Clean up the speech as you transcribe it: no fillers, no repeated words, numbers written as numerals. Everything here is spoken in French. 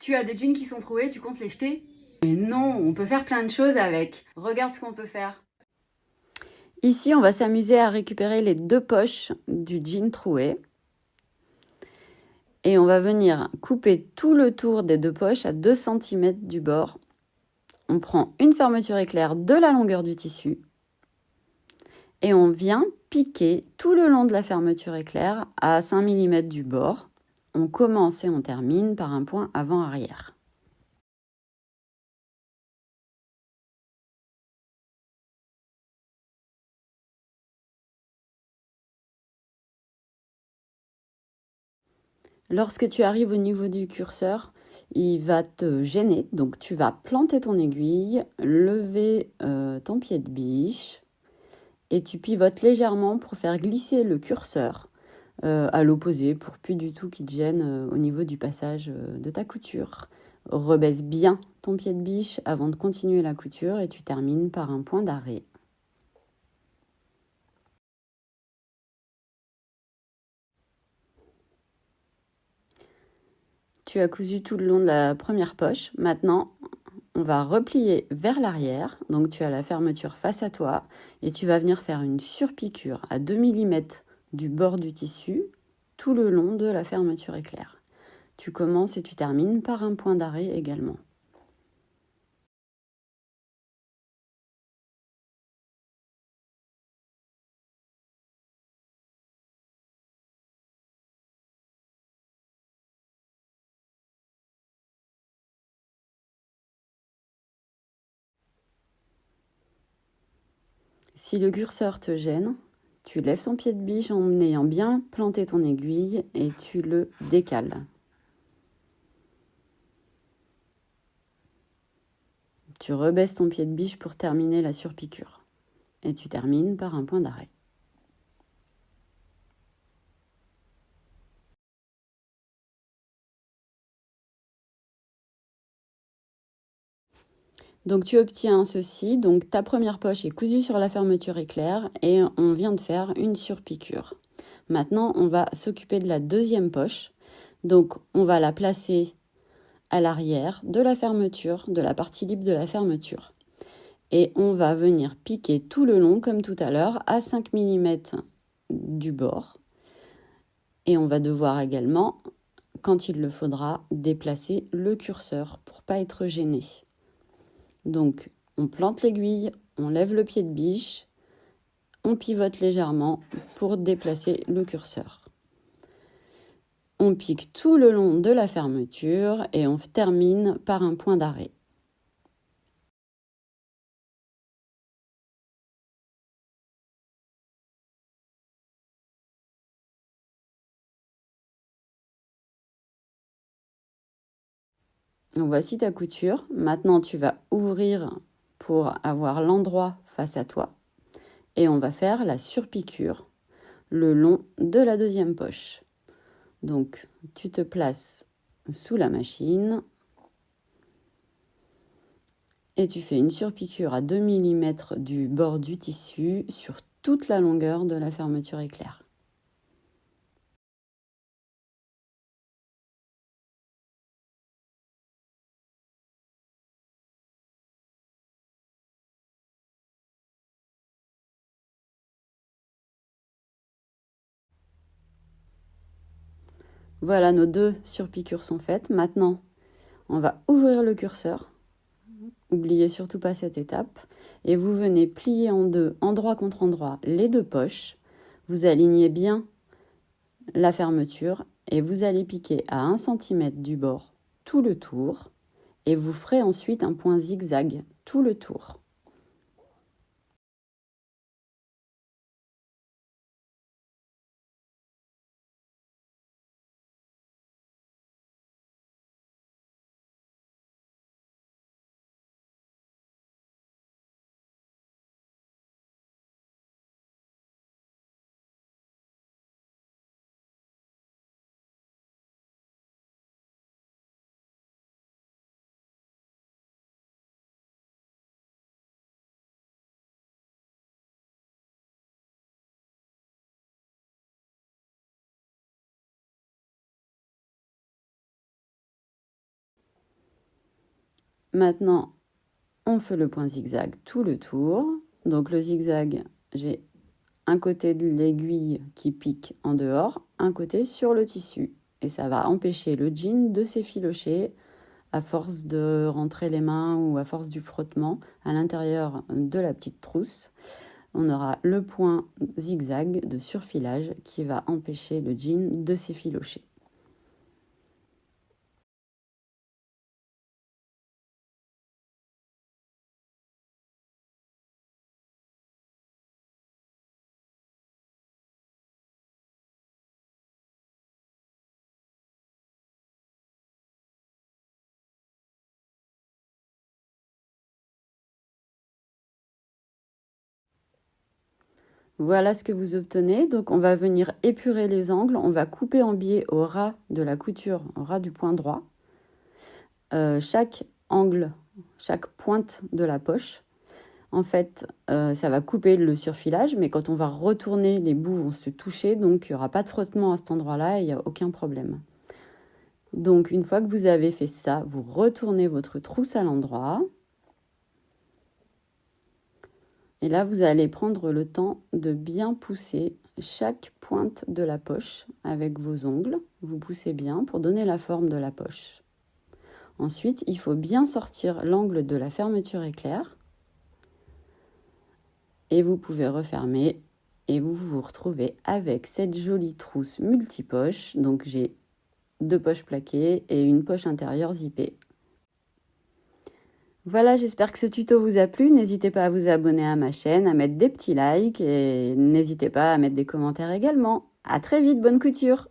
Tu as des jeans qui sont troués, tu comptes les jeter? Mais non, on peut faire plein de choses avec. Regarde ce qu'on peut faire. Ici, on va s'amuser à récupérer les 2 poches du jean troué. Et on va venir couper tout le tour des 2 poches à 2 cm du bord. On prend une fermeture éclair de la longueur du tissu et on vient piquer tout le long de la fermeture éclair à 5 mm du bord. On commence et on termine par un point avant-arrière. Lorsque tu arrives au niveau du curseur, il va te gêner, donc tu vas planter ton aiguille, lever ton pied de biche et tu pivotes légèrement pour faire glisser le curseur à l'opposé pour plus du tout qu'il te gêne au niveau du passage de ta couture. Rebaisse bien ton pied de biche avant de continuer la couture et tu termines par un point d'arrêt. Tu as cousu tout le long de la première poche. Maintenant, on va replier vers l'arrière. Donc tu as la fermeture face à toi et tu vas venir faire une surpiqûre à 2 mm du bord du tissu tout le long de la fermeture éclair. Tu commences et tu termines par un point d'arrêt également. Si le curseur te gêne, tu lèves ton pied de biche en ayant bien planté ton aiguille et tu le décales. Tu rebaisses ton pied de biche pour terminer la surpiqûre. Et tu termines par un point d'arrêt. Donc tu obtiens ceci, donc ta première poche est cousue sur la fermeture éclair et on vient de faire une surpiqûre. Maintenant, on va s'occuper de la deuxième poche. Donc on va la placer à l'arrière de la fermeture, de la partie libre de la fermeture. Et on va venir piquer tout le long, comme tout à l'heure, à 5 mm du bord. Et on va devoir également, quand il le faudra, déplacer le curseur pour pas être gêné. Donc, on plante l'aiguille, on lève le pied de biche, on pivote légèrement pour déplacer le curseur. On pique tout le long de la fermeture et on termine par un point d'arrêt. Donc voici ta couture. Maintenant, tu vas ouvrir pour avoir l'endroit face à toi. Et on va faire la surpiqûre le long de la deuxième poche. Donc, tu te places sous la machine et tu fais une surpiqûre à 2 mm du bord du tissu sur toute la longueur de la fermeture éclair. Voilà, nos 2 surpiqûres sont faites. Maintenant, on va ouvrir le curseur. N'oubliez surtout pas cette étape. Et vous venez plier en deux, endroit contre endroit, les 2 poches. Vous alignez bien la fermeture et vous allez piquer à 1 cm du bord tout le tour. Et vous ferez ensuite un point zigzag tout le tour. Maintenant, on fait le point zigzag tout le tour. Donc le zigzag, j'ai un côté de l'aiguille qui pique en dehors, un côté sur le tissu. Et ça va empêcher le jean de s'effilocher à force de rentrer les mains ou à force du frottement à l'intérieur de la petite trousse. On aura le point zigzag de surfilage qui va empêcher le jean de s'effilocher. Voilà ce que vous obtenez. Donc on va venir épurer les angles. On va couper en biais au ras de la couture, au ras du point droit. Chaque angle, chaque pointe de la poche. En fait, ça va couper le surfilage, mais quand on va retourner, les bouts vont se toucher, donc il n'y aura pas de frottement à cet endroit-là et il n'y a aucun problème. Donc une fois que vous avez fait ça, vous retournez votre trousse à l'endroit. Et là, vous allez prendre le temps de bien pousser chaque pointe de la poche avec vos ongles. Vous poussez bien pour donner la forme de la poche. Ensuite, il faut bien sortir l'angle de la fermeture éclair. Et vous pouvez refermer et vous vous retrouvez avec cette jolie trousse multipoche. Donc j'ai 2 poches plaquées et une poche intérieure zippée. Voilà, j'espère que ce tuto vous a plu. N'hésitez pas à vous abonner à ma chaîne, à mettre des petits likes et n'hésitez pas à mettre des commentaires également. À très vite, bonne couture!